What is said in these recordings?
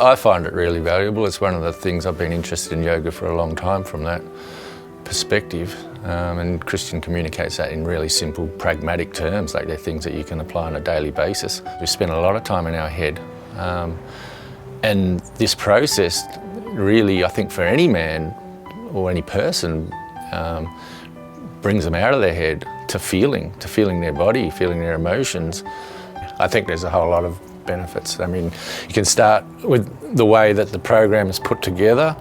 I find it really valuable. It's one of the things I've been interested in yoga for a long time from that perspective. And Christian communicates that in really simple, pragmatic terms, like they're things that you can apply on a daily basis. We spend a lot of time in our head. And this process really, I think for any man or any person, brings them out of their head to feeling their body, feeling their emotions. I think there's a whole lot of benefits. I mean, you can start with the way that the program is put together.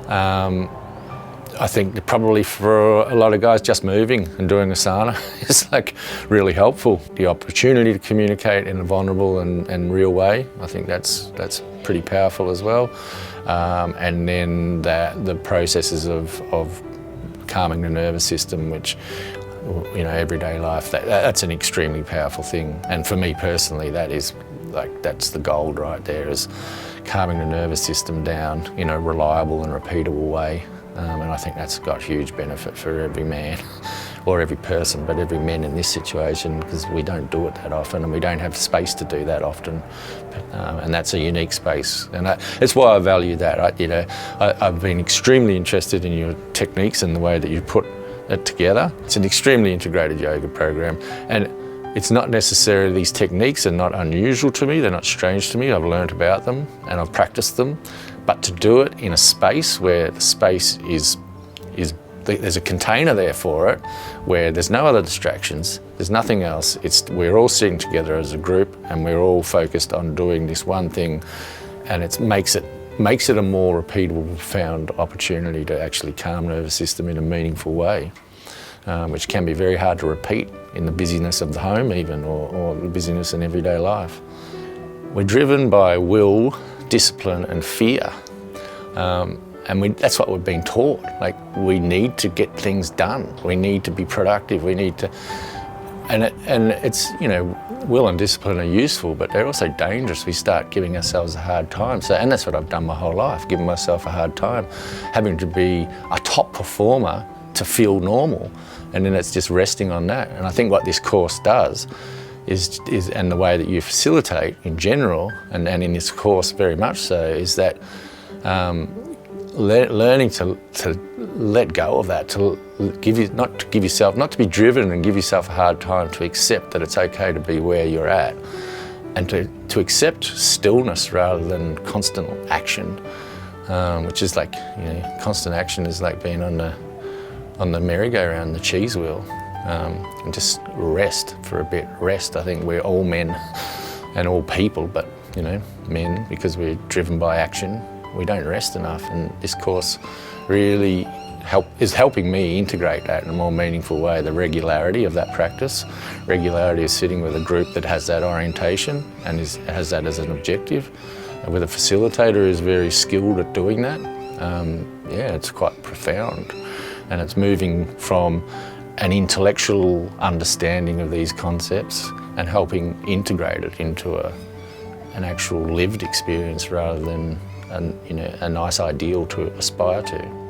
I think probably for a lot of guys, just moving and doing asana is like really helpful. The opportunity to communicate in a vulnerable and real way, I think that's pretty powerful as well. And then the processes of calming the nervous system, which, you know, everyday life, that's an extremely powerful thing. And for me personally, that's the gold right there, is calming the nervous system down in a reliable and repeatable way. And I think that's got huge benefit for every man, or every person, but every man in this situation, because we don't do it that often and we don't have space to do that often. And that's a unique space. And it's why I value that. I've been extremely interested in your techniques and the way that you put it together. It's an extremely integrated yoga program. And it's not necessarily, these techniques are not unusual to me, they're not strange to me. I've learned about them and I've practiced them. But to do it in a space where the space is there's a container there for it, where there's no other distractions, there's nothing else. We're all sitting together as a group and we're all focused on doing this one thing, and it makes it a more repeatable, profound opportunity to actually calm the nervous system in a meaningful way, which can be very hard to repeat in the busyness of the home even, or the busyness in everyday life. We're driven by will, discipline and fear. And that's what we've been taught. Like, we need to get things done. We need to be productive. We need to, and it's, you know, will and discipline are useful, but they're also dangerous. We start giving ourselves a hard time. And that's what I've done my whole life, giving myself a hard time, having to be a top performer to feel normal. And then it's just resting on that. And I think what this course does is and the way that you facilitate in general, and in this course very much so, is that learning to let go of that, not to be driven and give yourself a hard time, to accept that it's okay to be where you're at, and to accept stillness rather than constant action, which is like, you know, constant action is like being on the merry-go-round, the cheese wheel. And just rest for a bit. Rest, I think we're all men and all people, but, you know, men, because we're driven by action, we don't rest enough. And this course really is helping me integrate that in a more meaningful way. The regularity of that practice, regularity of sitting with a group that has that orientation and has that as an objective, and with a facilitator who's very skilled at doing that. Yeah, it's quite profound. And it's moving from an intellectual understanding of these concepts and helping integrate it into an actual lived experience rather than a nice ideal to aspire to.